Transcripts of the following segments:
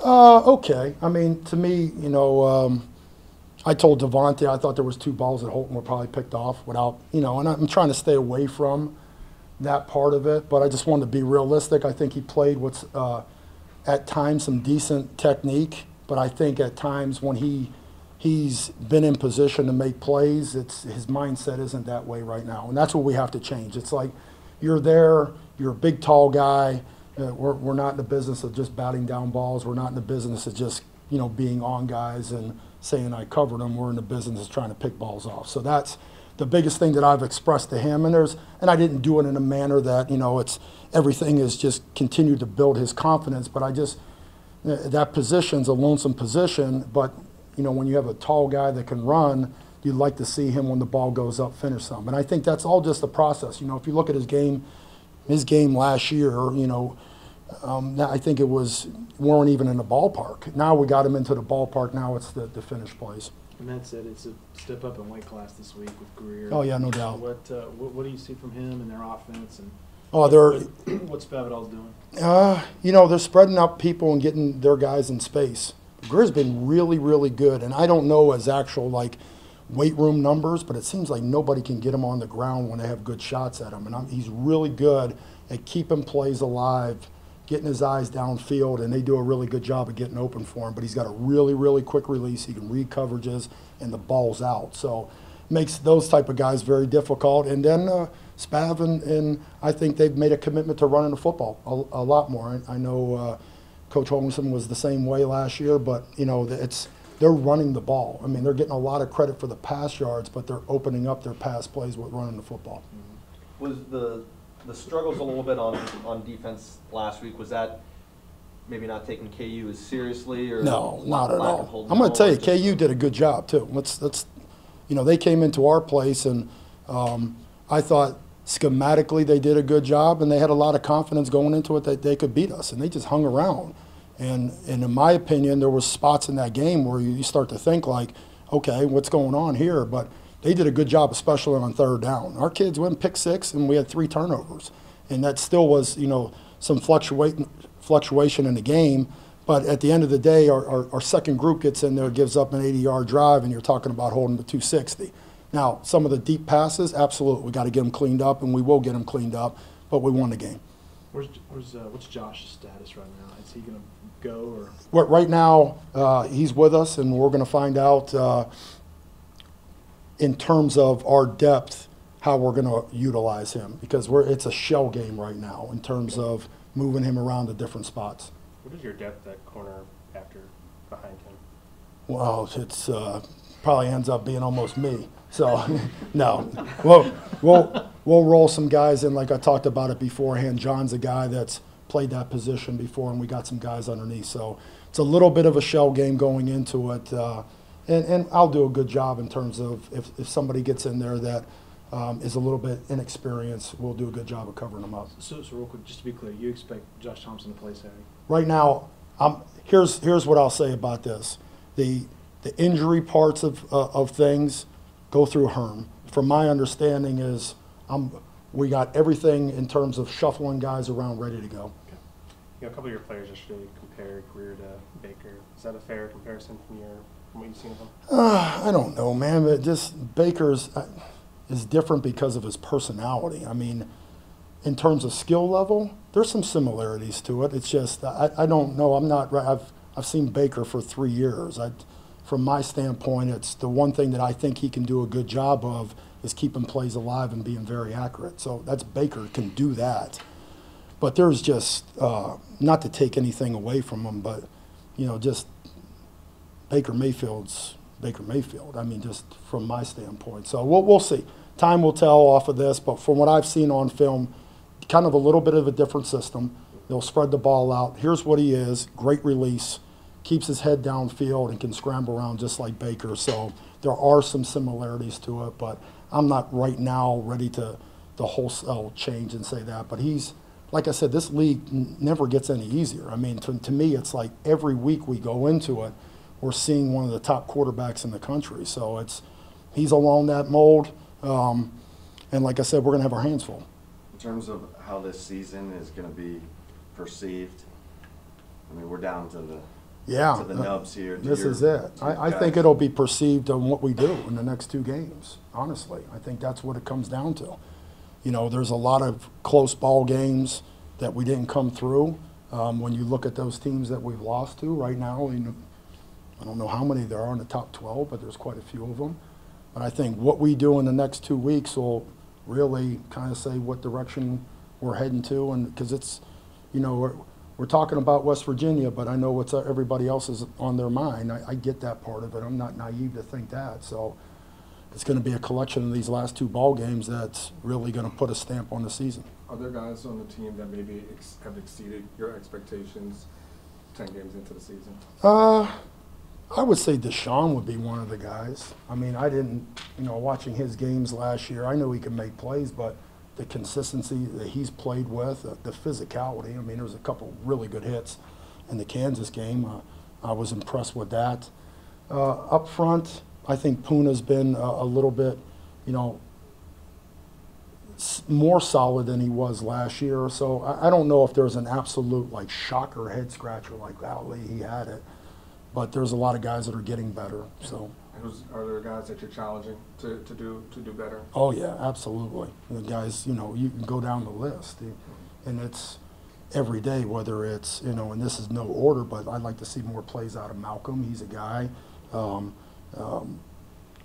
Okay. I mean, to me, I told Devontae I thought there was two balls that Holton were probably picked off without, and I'm trying to stay away from that part of it, but I just wanted to be realistic. I think he played what's at times some decent technique, but I think at times when he's been in position to make plays, his mindset isn't that way right now, and that's what we have to change. It's like you're there, you're a big, tall guy. We're not in the business of just batting down balls. We're not in the business of just being on guys and saying I covered them. We're in the business of trying to pick balls off. So that's the biggest thing that I've expressed to him, and I didn't do it in a manner that it's everything is just continued to build his confidence. But that position's a lonesome position. But when you have a tall guy that can run, you'd like to see him when the ball goes up finish some. And I think that's all just a process. If you look at his game last year, I think weren't even in the ballpark. Now we got him into the ballpark. Now it's the finish plays. And that said, it's a step up in weight class this week with Greer. Oh yeah, no doubt. What do you see from him and their offense, and what's Spavital's doing? They're spreading out people and getting their guys in space. Greer's been really, really good, and I don't know his actual weight room numbers, but it seems like nobody can get him on the ground when they have good shots at him. And he's really good at keeping plays alive, getting his eyes downfield, and they do a really good job of getting open for him. But he's got a really, really quick release. He can read coverages, and the ball's out. So makes those type of guys very difficult. And then Spav and I think they've made a commitment to running the football a lot more. I know Coach Holmgren was the same way last year, but they're running the ball. I mean, they're getting a lot of credit for the pass yards, but they're opening up their pass plays with running the football. Was the struggles a little bit on defense last week, was that maybe not taking KU as seriously, or no, not at all? I'm going to tell you, KU did a good job too. They came into our place, and I thought schematically they did a good job, and they had a lot of confidence going into it that they could beat us, and they just hung around. And in my opinion, there was spots in that game where you start to think okay, what's going on here? But they did a good job, especially on third down. Our kids went pick six, and we had 3 turnovers. And that still was, some fluctuation in the game. But at the end of the day, our second group gets in there, gives up an 80-yard drive, and you're talking about holding to 260. Now, some of the deep passes, absolutely, we got to get them cleaned up, and we will get them cleaned up, but we won the game. What's Josh's status right now? Is he going to go, or? Well, right now, he's with us, and we're going to find out in terms of our depth how we're going to utilize him, because it's a shell game right now in terms of moving him around to different spots. What is your depth at corner after behind him? Well, it's probably ends up being almost me. So, no. We'll roll some guys in like I talked about it beforehand. John's a guy that's played that position before, and we got some guys underneath. So it's a little bit of a shell game going into it. And I'll do a good job in terms of if somebody gets in there that is a little bit inexperienced, we'll do a good job of covering them up. So real quick, just to be clear, you expect Josh Thompson to play Saturday? Right now, here's what I'll say about this. The injury parts of things go through Herm. From my understanding is we got everything in terms of shuffling guys around ready to go. Okay. A couple of your players yesterday compared Greer to Baker. Is that a fair comparison from what you've seen of them? I don't know, man. But just Baker's is different because of his personality. I mean, in terms of skill level, there's some similarities to it. It's just I don't know. I'm not right. I've seen Baker for 3 years. From my standpoint, it's the one thing that I think he can do a good job of is keeping plays alive and being very accurate. So that's Baker can do that. But there's just, not to take anything away from him, but, just Baker Mayfield's Baker Mayfield. I mean, just from my standpoint. So we'll see. Time will tell off of this, but from what I've seen on film, kind of a little bit of a different system. They'll spread the ball out. Here's what he is, great release, keeps his head downfield and can scramble around just like Baker. So there are some similarities to it, but I'm not right now ready to wholesale change and say that. But he's, like I said, this league never gets any easier. I mean, to me, it's like every week we go into it, we're seeing one of the top quarterbacks in the country. So he's along that mold. And like I said, we're going to have our hands full. In terms of how this season is going to be perceived, I mean, we're down to the Yeah. to the nubs here. This is it. I think it'll be perceived on what we do in the next 2 games, honestly. I think that's what it comes down to. You know, there's a lot of close ball games that we didn't come through. When you look at those teams that we've lost to right now, you know, I don't know how many there are in the top 12, but there's quite a few of them. But I think what we do in the next 2 weeks will really kind of say what direction we're heading to. And because it's, you know, we're talking about West Virginia, but I know what's everybody else is on their mind. I get that part of it. I'm not naive to think that. So it's going to be a collection of these last 2 ball games that's really going to put a stamp on the season. Are there guys on the team that maybe have exceeded your expectations 10 games into the season? I would say Deshaun would be one of the guys. I mean, I didn't, you know, watching his games last year, I knew he could make plays, but the consistency that he's played with, the physicality. I mean, there was a couple really good hits in the Kansas game. I was impressed with that. Up front, I think Puna's been a little bit, you know, more solid than he was last year. So I don't know if there's an absolute, like, shocker head scratcher like, golly, he had it. But there's a lot of guys that are getting better. So. Are there guys that you're challenging to do better? Oh yeah, absolutely. The guys, you know, you can go down the list, and it's every day. Whether it's, you know, and this is no order, but I'd like to see more plays out of Malcolm. He's a guy.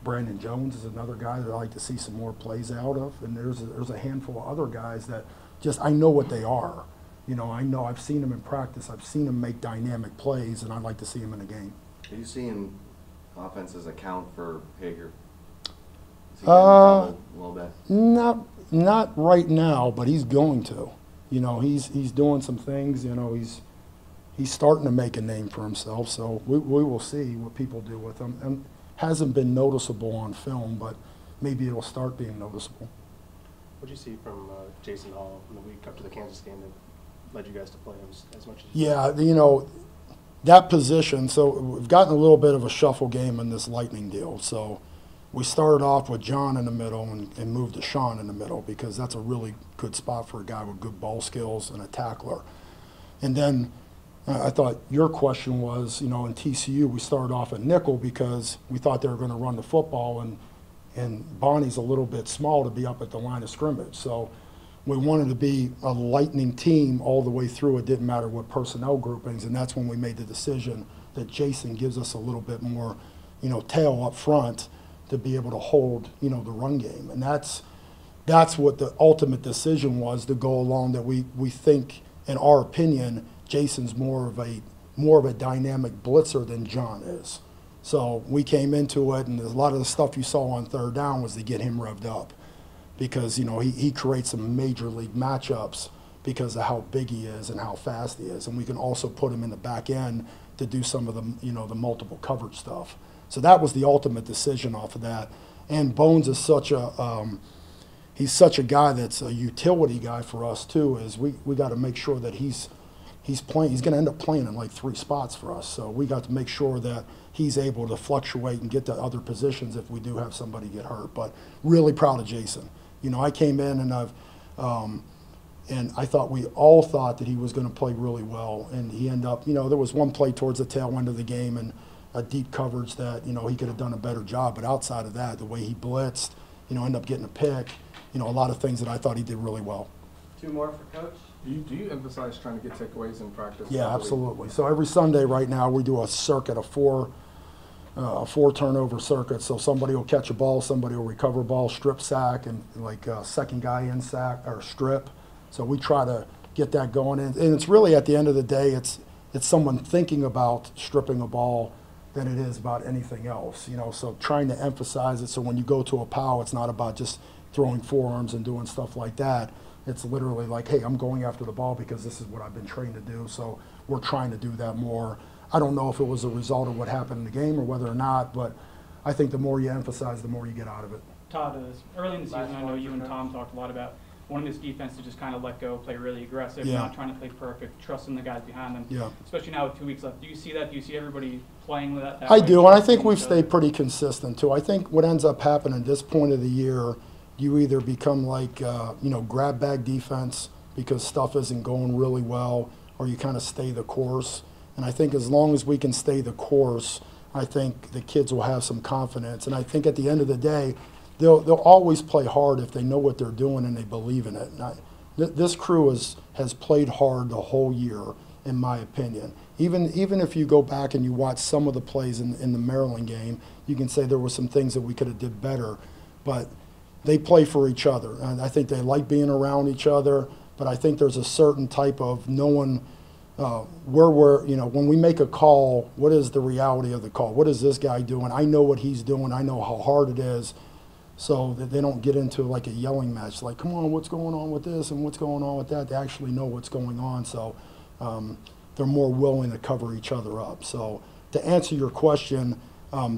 Brandon Jones is another guy that I'd like to see some more plays out of. And there's a handful of other guys that just I know what they are. You know, I know I've seen them in practice. I've seen them make dynamic plays, and I'd like to see them in a game. Are you seeing offenses account for Hager? Is he getting doubled a little bit? Not right now, but he's going to. You know, he's doing some things. You know, he's starting to make a name for himself. So we will see what people do with him. And hasn't been noticeable on film, but maybe it'll start being noticeable. What did you see from Jason Hall in the week up to the Kansas game that led you guys to play him as much as you did? Yeah, you know, that position, so we've gotten a little bit of a shuffle game in this Lightning deal. So we started off with John in the middle and moved to Sean in the middle because that's a really good spot for a guy with good ball skills and a tackler. And then I thought your question was, you know, in TCU we started off at nickel because we thought they were going to run the football, and Bonnie's a little bit small to be up at the line of scrimmage. So we wanted to be a Lightning team all the way through. It didn't matter what personnel groupings, and that's when we made the decision that Jason gives us a little bit more, you know, tail up front to be able to hold, you know, the run game. And that's what the ultimate decision was, to go along that we think, in our opinion, Jason's more of a dynamic blitzer than John is. So we came into it, and a lot of the stuff you saw on third down was to get him revved up. Because, you know, he creates some major league matchups because of how big he is and how fast he is. And we can also put him in the back end to do some of the, you know, the multiple coverage stuff. So that was the ultimate decision off of that. And Bones is such a he's such a guy that's a utility guy for us too. Is we got to make sure that he's playing. He's going to end up playing in like 3 spots for us. So we got to make sure that he's able to fluctuate and get to other positions if we do have somebody get hurt. But really proud of Jason. You know, I came in and and I thought we all thought that he was going to play really well, and he ended up, you know, there was one play towards the tail end of the game and a deep coverage that, you know, he could have done a better job. But outside of that, the way he blitzed, you know, ended up getting a pick, you know, a lot of things that I thought he did really well. 2 more for Coach? Do you emphasize trying to get takeaways in practice? Yeah, absolutely. So every Sunday right now we do a circuit of 4 turnover circuit. So somebody will catch a ball, somebody will recover a ball, strip sack, and like second guy in sack or strip. So we try to get that going. And it's really, at the end of the day, it's someone thinking about stripping a ball than it is about anything else. You know, so trying to emphasize it so when you go to a POW, it's not about just throwing forearms and doing stuff like that. It's literally like, hey, I'm going after the ball because this is what I've been trained to do. So we're trying to do that more. I don't know if it was a result of what happened in the game or whether or not, but I think the more you emphasize, the more you get out of it. Todd, early in the season, I know you and Tom talked a lot about wanting this defense to just kind of let go, play really aggressive, not trying to play perfect, trusting the guys behind them. Yeah. Especially now with 2 weeks left. Do you see that? Do you see everybody playing with that I do, and I think we've stayed pretty consistent too. I think what ends up happening at this point of the year, you either become like, you know, grab bag defense because stuff isn't going really well, or you kind of stay the course. And I think as long as we can stay the course, I think the kids will have some confidence. And I think at the end of the day, they'll always play hard if they know what they're doing and they believe in it. And this crew has played hard the whole year, in my opinion. Even if you go back and you watch some of the plays in the Maryland game, you can say there were some things that we could have did better. But they play for each other. And I think they like being around each other. But I think there's a certain type of knowing where we're, when we make a call, what is the reality of the call? What is this guy doing? I know what he's doing. I know how hard it is. So that they don't get into like a yelling match, like, come on, what's going on with this and what's going on with that? They actually know what's going on. So they're more willing to cover each other up. So to answer your question,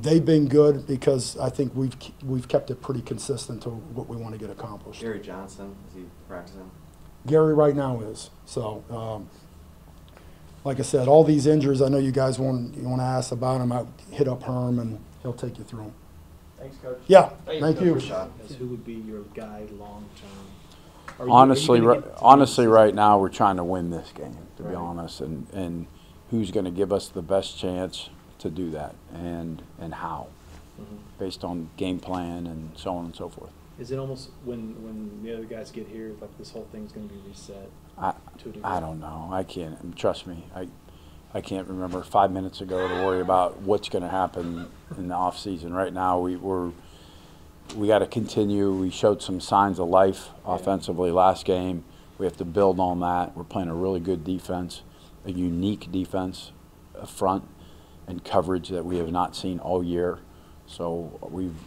they've been good because I think we've kept it pretty consistent to what we want to get accomplished. Gary Johnson, is he practicing? Gary right now is. So, like I said, all these injuries, I know you guys want to ask about them. I hit up Herm and he'll take you through them. Thanks, Coach. Yeah, thank you. Who would be your guy long term? Honestly, right now we're trying to win this game, to be honest, and who's going to give us the best chance to do that, and how, based on game plan and so on and so forth. Is it almost when the other guys get here, like this whole thing's going to be reset? I don't know. I can't. Trust me. I can't remember 5 minutes ago to worry about what's going to happen in the off season. Right now, we got to continue. We showed some signs of life offensively last game. We have to build on that. We're playing a really good defense, a unique defense up front, and coverage that we have not seen all year. So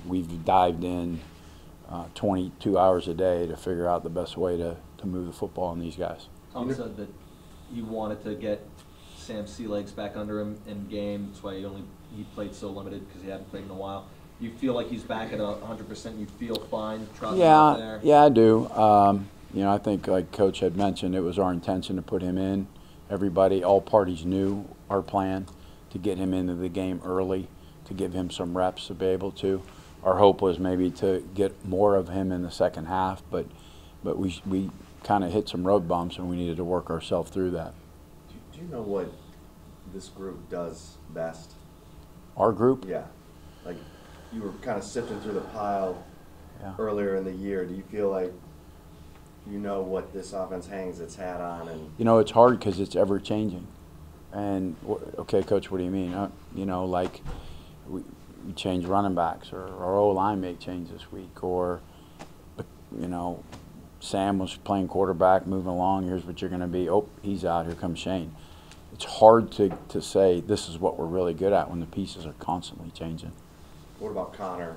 we've dived in 22 hours a day to figure out the best way to move the football on these guys. Tom said that you wanted to get Sam Sealegs back under him in game. That's why he played so limited because he hadn't played in a while. You feel like he's back at 100%. You feel fine trotting out there. Yeah, I do. I think like Coach had mentioned, it was our intention to put him in. Everybody, all parties knew our plan to get him into the game early, to give him some reps to be able to. Our hope was maybe to get more of him in the second half, but we kind of hit some road bumps and we needed to work ourselves through that. Do you know what this group does best? Our group? Yeah. Like, you were kind of sifting through the pile earlier in the year. Do you feel like you know what this offense hangs its hat on? And it's hard because it's ever changing. And, okay, Coach, what do you mean? Like we change running backs, or our O-line may change this week, or, Sam was playing quarterback, moving along, here's what you're going to be. Oh, he's out, here comes Shane. It's hard to say this is what we're really good at when the pieces are constantly changing. What about Connor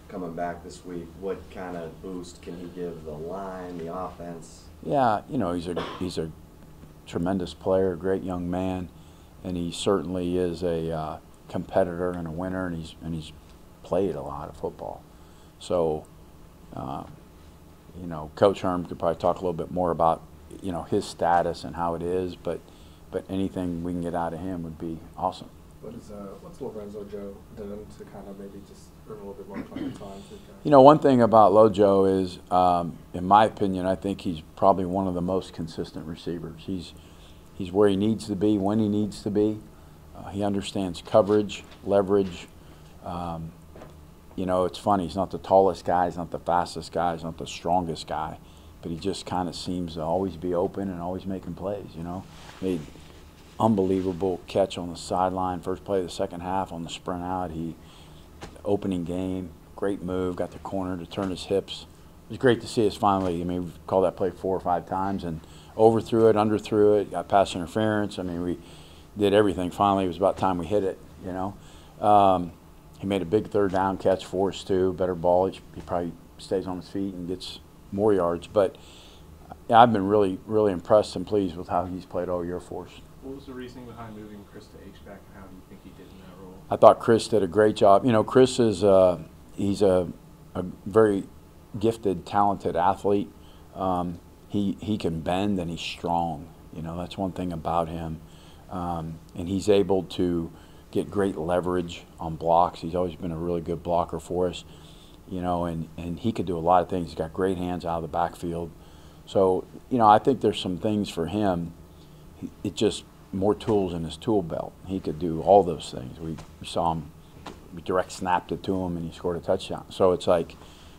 coming back this week? What kind of boost can he give the line, the offense? Yeah, he's a tremendous player, great young man, and he certainly is a competitor and a winner, and he's played a lot of football. So, Coach Herm could probably talk a little bit more about his status and how it is, but anything we can get out of him would be awesome. What's Lorenzo Joe done to kind of maybe just earn a little bit more playing time? One thing about Lojo is, in my opinion, I think he's probably one of the most consistent receivers. He's where he needs to be when he needs to be. He understands coverage, leverage. It's funny, he's not the tallest guy, he's not the fastest guy, he's not the strongest guy, but he just kind of seems to always be open and always making plays, Made unbelievable catch on the sideline, first play of the second half on the sprint out. Opening game, great move, got the corner to turn his hips. It was great to see us finally. We've called that play 4 or 5 times and overthrew it, underthrew it, got pass interference. We did everything. Finally, it was about time we hit it, He made a big third down catch for us too, better ball. He probably stays on his feet and gets more yards. But yeah, I've been really, really impressed and pleased with how he's played all year for us. What was the reasoning behind moving Chris to H-back, and how do you think he did in that role? I thought Chris did a great job. Chris is he's a very gifted, talented athlete. He can bend and he's strong. That's one thing about him. And he's able to get great leverage on blocks. He's always been a really good blocker for us. And he could do a lot of things. He's got great hands out of the backfield. So, I think there's some things for him. It just more tools in his tool belt. He could do all those things. We saw him, we direct snapped it to him, and he scored a touchdown. So it's like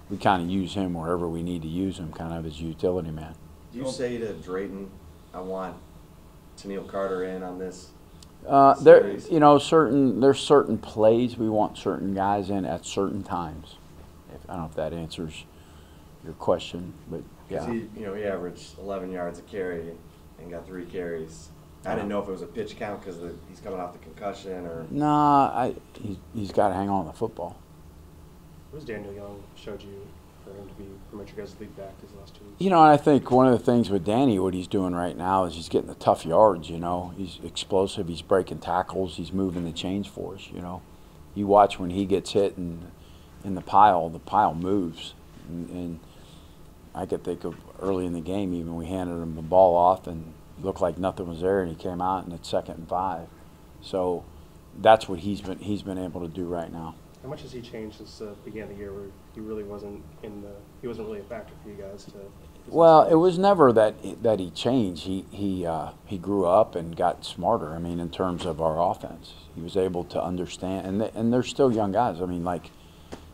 we kind of use him wherever we need to use him, kind of as a utility man. Do you say to Drayton, I want Tennille Carter in on this There's certain plays we want certain guys in at certain times. I don't know if that answers your question, but yeah. He averaged 11 yards a carry and got 3 carries. I didn't know if it was a pitch count because he's coming off the concussion or. Nah, he's got to hang on to the football. What was Daniel Young showed you for him to be pretty much your guys' lead back these last 2 weeks? And I think one of the things with Danny, what he's doing right now is he's getting the tough yards. He's explosive. He's breaking tackles. He's moving the chains for us. You watch when he gets hit in the pile moves. And I could think of early in the game, even we handed him the ball off and looked like nothing was there, and he came out and it's 2nd and 5. So that's what he's been able to do right now. How much has he changed since the beginning of the year, where he really wasn't really a factor for you guys? Well, it was never that he changed. He grew up and got smarter. In terms of our offense, he was able to understand. And they're still young guys. Like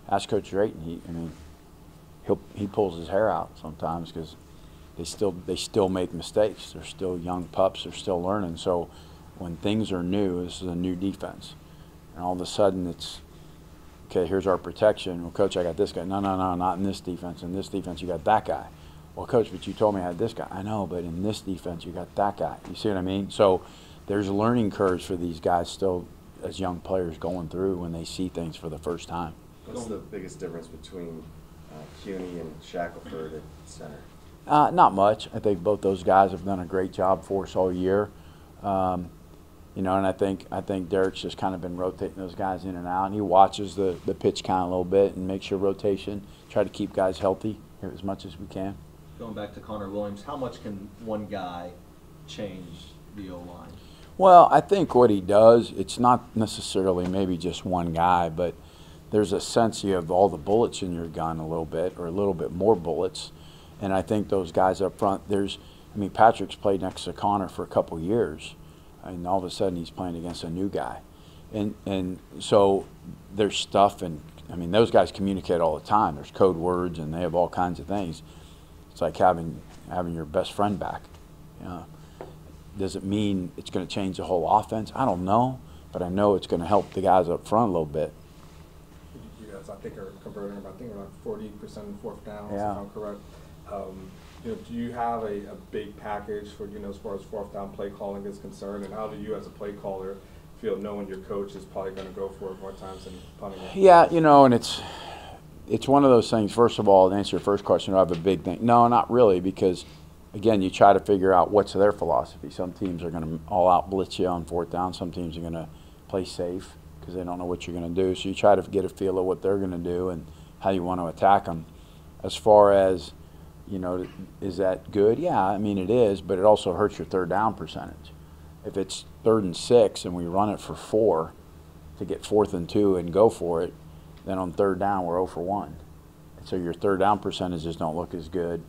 ask Coach Drayton. He pulls his hair out sometimes because they still make mistakes. They're still young pups. They're still learning. So when things are new, this is a new defense, and all of a sudden it's, okay, here's our protection. Well, Coach, I got this guy. No, not in this defense. In this defense, you got that guy. Well, Coach, but you told me I had this guy. I know, but in this defense, you got that guy. You see what I mean? So there's learning curves for these guys still as young players going through when they see things for the first time. What's the biggest difference between CUNY and Shackelford at center? Not much. I think both those guys have done a great job for us all year. And I think Derek's just kind of been rotating those guys in and out. And he watches the pitch count a little bit and makes sure rotation, try to keep guys healthy as much as we can. Going back to Connor Williams, how much can one guy change the O-line? Well, I think what he does, it's not necessarily maybe just one guy, but there's a sense you have all the bullets in your gun a little bit, or a little bit more bullets. And I think those guys up front, Patrick's played next to Connor for a couple years, and all of a sudden he's playing against a new guy. And so there's stuff, and those guys communicate all the time. There's code words, and they have all kinds of things. It's like having your best friend back. Does it mean it's going to change the whole offense? I don't know, but I know it's going to help the guys up front a little bit. You guys, I think, are converting about 40% in 4th down, Yeah. if I'm correct. Do you have a big package for, as far as 4th down play calling is concerned, and how do you as a play caller feel knowing your coach is probably going to go for it more times than punting it? Yeah, and it's one of those things. First of all, to answer your first question, do I have a big thing? No, not really, because, again, you try to figure out what's their philosophy. Some teams are going to all-out blitz you on 4th down. Some teams are going to play safe because they don't know what you're going to do. So you try to get a feel of what they're going to do and how you want to attack them. As far as, is that good? Yeah, it is, but it also hurts your 3rd down percentage. If it's 3rd and 6 and we run it for 4 to get 4th and 2 and go for it, then on 3rd down we're 0 for 1. And so your 3rd down percentages don't look as good,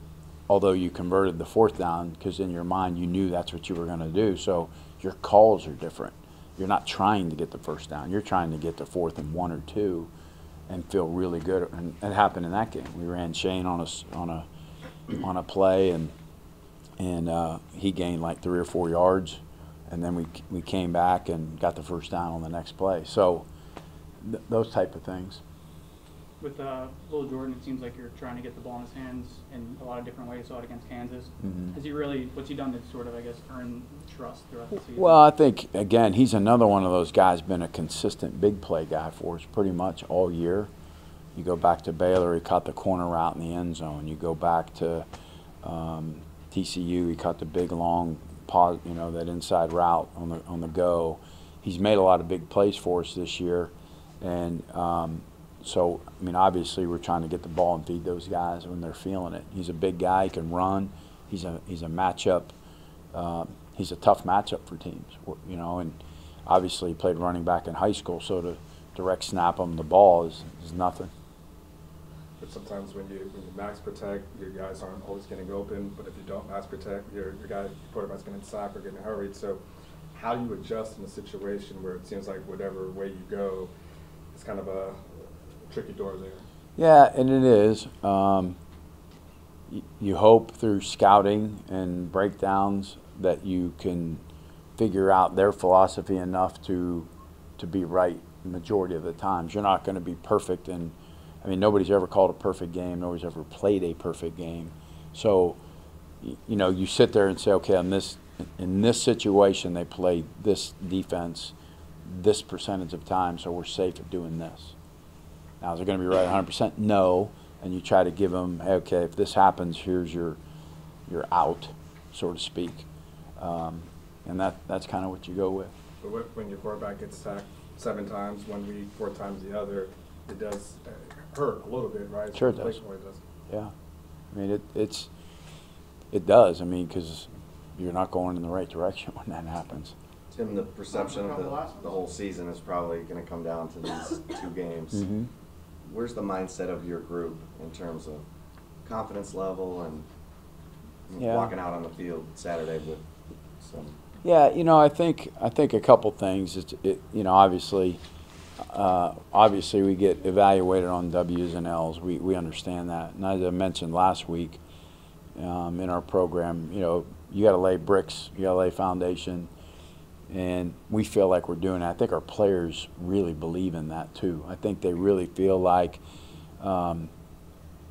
although you converted the 4th down because in your mind you knew that's what you were going to do. So your calls are different. You're not trying to get the 1st down. You're trying to get the 4th and 1 or 2 and feel really good. And it happened in that game. We ran Shane on a play, and he gained like 3 or 4 yards, and then we came back and got the 1st down on the next play. So those type of things. With Will Jordan, it seems like you're trying to get the ball in his hands in a lot of different ways. Saw it against Kansas. Mm-hmm. What's he done to sort of, earn trust throughout the season? Well, I think, again, he's another one of those guys, been a consistent big play guy for us pretty much all year. You go back to Baylor, he caught the corner route in the end zone. You go back to TCU, he caught the big long pause, that inside route on the go. He's made a lot of big plays for us this year, and so obviously we're trying to get the ball and feed those guys when they're feeling it. He's a big guy, he can run. He's a matchup. He's a tough matchup for teams, and obviously he played running back in high school, so to direct snap him the ball is nothing. But sometimes when you max protect, your guys aren't always getting open. But if you don't max protect, your quarterback's getting sacked or getting hurried. So how do you adjust in a situation where it seems like whatever way you go, it's kind of a tricky door there? Yeah, and it is. You hope through scouting and breakdowns that you can figure out their philosophy enough to be right the majority of the times. You're not going to be perfect, and I mean, nobody's ever called a perfect game. Nobody's ever played a perfect game. So, you know, you sit there and say, okay, in this situation, they played this defense this percentage of time, so we're safe at doing this. Now, is it going to be right 100%? No. And you try to give them, hey, okay, if this happens, here's your out, so to speak. And that's kind of what you go with. But when your quarterback gets sacked 7 times, 1 week, 4 times the other, it does hurt a little bit, right? Sure it does. Yeah. I mean, it does. I mean, because you're not going in the right direction when that happens. Tim, the perception of the whole season is probably going to come down to these 2 games. Mm-hmm. Where's the mindset of your group in terms of confidence level and walking out on the field Saturday with some? Yeah, you know, I think a couple things. Obviously we get evaluated on W's and L's. We understand that, and as I mentioned last week in our program, you know, you got to lay bricks, you got to lay foundation, and we feel like we're doing that. I think our players really believe in that too. I think they really feel like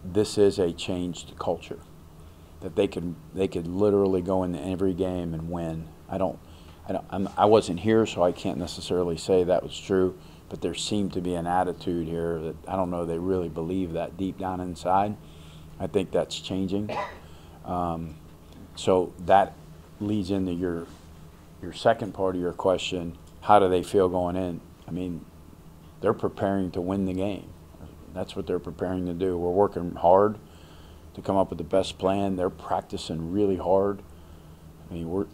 this is a changed culture, that they could literally go into every game and win. I wasn't here, so I can't necessarily say that was true, but there seemed to be an attitude here that I don't know they really believe that deep down inside. I think that's changing. So that leads into your second part of your question, how do they feel going in? I mean, they're preparing to win the game. That's what they're preparing to do. We're working hard to come up with the best plan. They're practicing really hard. I mean,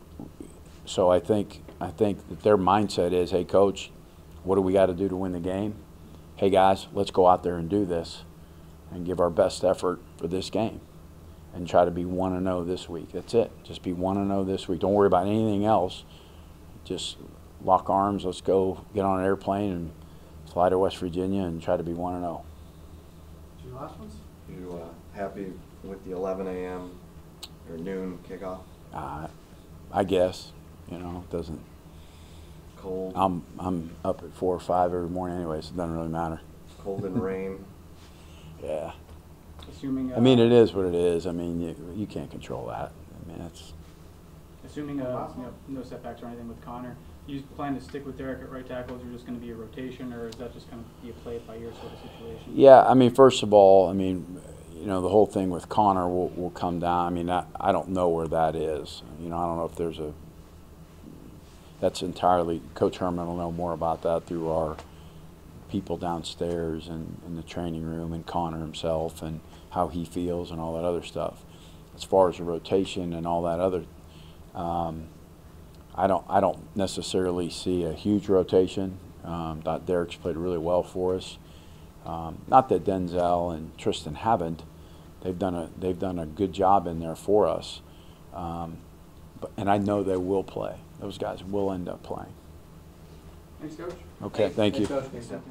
so I think that their mindset is, hey, coach, what do we got to do to win the game? Hey, guys, let's go out there and do this and give our best effort for this game and try to be 1-0 this week. That's it. Just be 1-0 this week. Don't worry about anything else. Just lock arms. Let's go get on an airplane and fly to West Virginia and try to be 1-0. Your last ones? You happy with the 11 a.m. or noon kickoff? I guess. You know, it doesn't. Cold. I'm up at 4 or 5 every morning anyway, so it doesn't really matter. Cold and rain. Yeah. Assuming. I mean, it is what it is. I mean, you can't control that. I mean, it's. Assuming no setbacks or anything with Connor, you plan to stick with Derek at right tackle? Is there just going to be a rotation, or is that just going to be a play it by ear sort of situation? Yeah, I mean, first of all, I mean, you know, the whole thing with Connor will come down. I mean, I don't know where that is. You know, I don't know if there's a. That's entirely, Coach Herman will know more about that through our people downstairs and in the training room, and Connor himself and how he feels and all that other stuff. As far as the rotation and all that other, I don't necessarily see a huge rotation. Thought Derek's played really well for us. Not that Denzel and Tristan haven't. They've done a good job in there for us. And I know they will play. Those guys will end up playing. Thanks, Coach. Okay, thank you. Thanks, Coach.